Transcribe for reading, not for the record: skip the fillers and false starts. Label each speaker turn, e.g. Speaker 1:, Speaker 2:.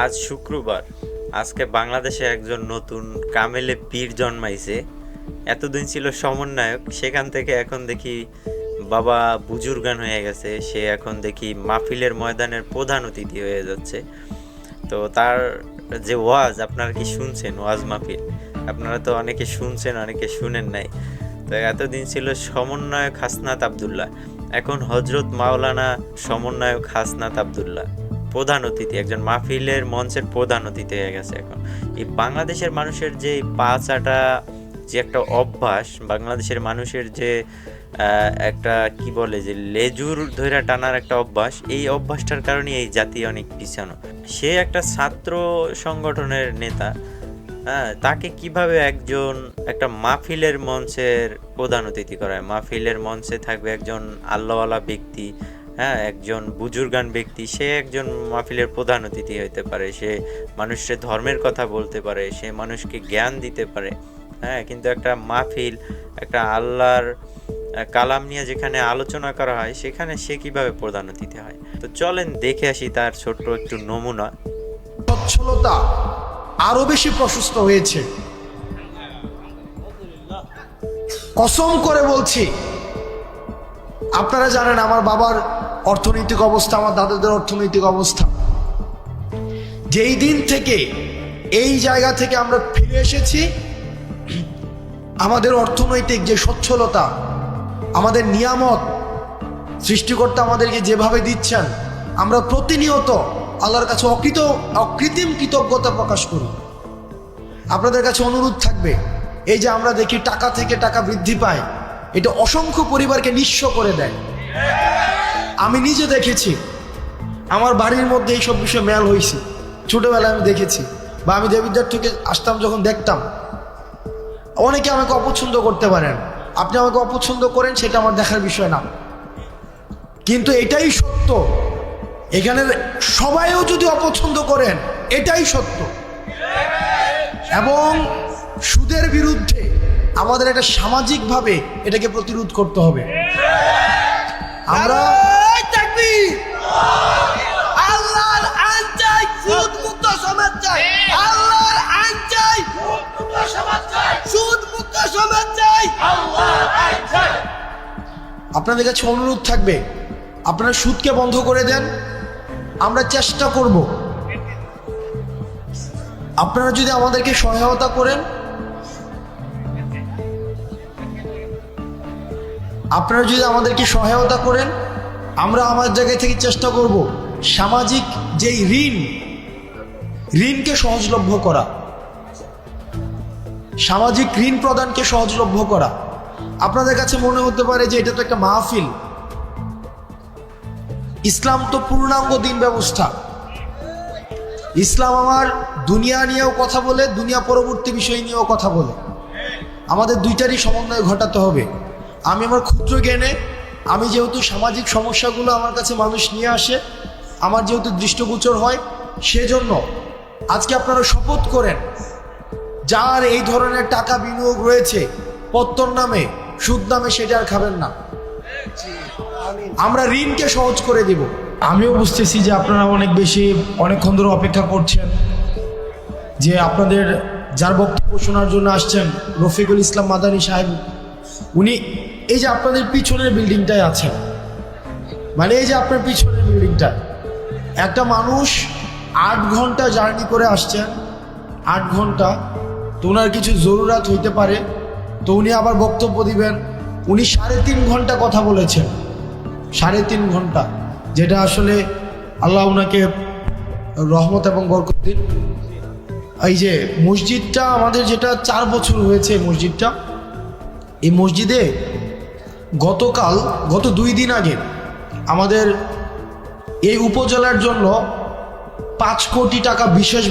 Speaker 1: আজ শুক্রবার। আজকে বাংলাদেশে একজন নতুন কামেলে পীর জন্মাইছে। এতদিন ছিল সমন্বয়ক, সেখান থেকে এখন দেখি বাবা বুজুর্গান হয়ে গেছে। সে এখন দেখি মাহফিলের ময়দানের প্রধান অতিথি হয়ে যাচ্ছে। তো তার যে ওয়াজ, আপনারা কি শুনছেন? ওয়াজ মাহফিল আপনারা তো অনেকে শুনছেন, অনেকে শুনেন নাই। তো এতদিন ছিল সমন্বয়ক হাসনাত আবদুল্লাহ, এখন হজরত মাওলানা সমন্বয়ক হাসনাত আবদুল্লাহ প্রধান অতিথি, একজন মাহফিলের মঞ্চের প্রধান অতিথি হয়ে গেছে। এখন এই বাংলাদেশের মানুষের যে পা চাটা যে একটা অভ্যাস, বাংলাদেশের মানুষের যে একটা কি বলে যে লেজুর ধইরা টানার একটা অভ্যাস, এই অভ্যাসটার কারণে এই জাতি অনেক পিছানো। সে একটা ছাত্র সংগঠনের নেতা, হ্যাঁ, তাকে কিভাবে একটা মাহফিলের মঞ্চের প্রধান অতিথি করায়? মাহফিলের মঞ্চে থাকবে একজন আল্লাহওয়ালা ব্যক্তি, হ্যাঁ, একজন বুজুর্গান ব্যক্তি, সে একজন মাহফিলের প্রধান অতিথি হইতে পারে। সে মানুষের ধর্মের কথা বলতে পারে, সে মানুষকে জ্ঞান দিতে পারে, হ্যাঁ। কিন্তু একটা মাহফিল, একটা আল্লাহর কালাম নিয়ে যেখানে আলোচনা করা হয়, সেখানে সে কিভাবে প্রধান অতিথি হয়? তো চলেন দেখে আসি তার ছোট্ট একটু নমুনা।
Speaker 2: সচ্ছলতা আরো বেশি প্রশস্ত হয়েছে। কসম করে বলছি, আপনারা জানেন আমার বাবার অর্থনৈতিক অবস্থা, আমার দাদাদের অর্থনৈতিক অবস্থা। যেই দিন থেকে এই জায়গা থেকে আমরা ফিরে এসেছি, আমাদের অর্থনৈতিক যে সচ্ছলতা, আমাদের নিয়ামত সৃষ্টিকর্তা আমাদেরকে যেভাবে দিচ্ছেন, আমরা প্রতিনিয়ত আল্লাহর কাছে অকৃত্রিম কৃতজ্ঞতা প্রকাশ করি। আপনাদের কাছে অনুরোধ থাকবে, এই যে আমরা দেখি টাকা থেকে টাকা বৃদ্ধি পায়, এটা অসংখ্য পরিবারকে নিঃস্ব করে দেয়। আমি নিজে দেখেছি, আমার বাড়ির মধ্যে এইসব বিষয়ে মেল হয়েছে। ছোটবেলায় আমি দেখেছি, বা আমি দেবিদ্বার থেকে আসতাম যখন দেখতাম। অনেকে আমাকে অপছন্দ করতে পারেন, আপনি আমাকে অপছন্দ করেন, সেটা আমার দেখার বিষয় না। কিন্তু এটাই সত্য, এখানে সবাইও যদি অপছন্দ করেন, এটাই সত্য। এবং সুদের বিরুদ্ধে আমাদের একটা সামাজিকভাবে এটাকে প্রতিরোধ করতে হবে। আমরা
Speaker 3: আল্লাহর আইন চাই, সুদ মুক্ত সমাজ চাই। আল্লাহর আইন চাই, সুদ মুক্ত সমাজ চাই। আল্লাহর আইন চাই।
Speaker 2: আপনাদের কাছে অনুরোধ থাকবে, আপনারা সুদকে বন্ধ করে দেন। আমরা চেষ্টা করব, আপনারা যদি আমাদেরকে সহায়তা করেন, আমরা আমার জায়গা থেকে চেষ্টা করব সামাজিক যেই ঋণকে সহজলভ্য করা, সামাজিক ঋণ প্রদানকে সহজলভ্য করা। আপনাদের কাছে মনে হতে পারে যে এটা তো একটা মাহফিল। ইসলাম তো পূর্ণাঙ্গ দিন ব্যবস্থা। ইসলাম আমার দুনিয়া নিয়েও কথা বলে, দুনিয়া পরবর্তী বিষয় নিয়েও কথা বলে। আমাদের দুইটারই সমন্বয় ঘটাতে হবে। আমি আমার ক্ষুদ্র জ্ঞানে, আমি যেহেতু সামাজিক সমস্যাগুলো আমার কাছে মানুষ নিয়ে আসে, আমার যেহেতু দৃষ্টিগোচর হয়, সেজন্য আজকে আপনারা শপথ করেন, যার এই ধরনের টাকা বিনিয়োগ রয়েছে পত্তর নামে, সুদ নামে, সেটা আর খাবেন না। আমরা ঋণকে সহজ করে দিব। আমিও বুঝতেছি যে আপনারা অনেকক্ষণ ধরে অপেক্ষা করছেন, যে আপনাদের যার বক্তব্য শোনার জন্য আসছেন, রফিকুল ইসলাম মাদানী সাহেব, উনি এই যে আপনাদের পিছনের বিল্ডিংটায় আছেন, মানে এই যে আপনার পিছনের বিল্ডিংটা, একটা মানুষ 8 ঘন্টা জার্নি করে আসছেন, 8 ঘন্টা। তো ওনার কিছু জরুরাত হইতে পারে, তো উনি আবার বক্তব্য দিবেন। উনি 3.5 ঘন্টা কথা বলেছেন, 3.5 ঘন্টা, যেটা আসলে আল্লাহ ওনাকে রহমত এবং বরকত দিন। এই যে মসজিদটা আমাদের, যেটা 4 বছর হয়েছে মসজিদটা, এই মসজিদে গত 2 দিন আগে আমাদের এই উপজেলার জন্য 5 কোটি টাকা বিশেষ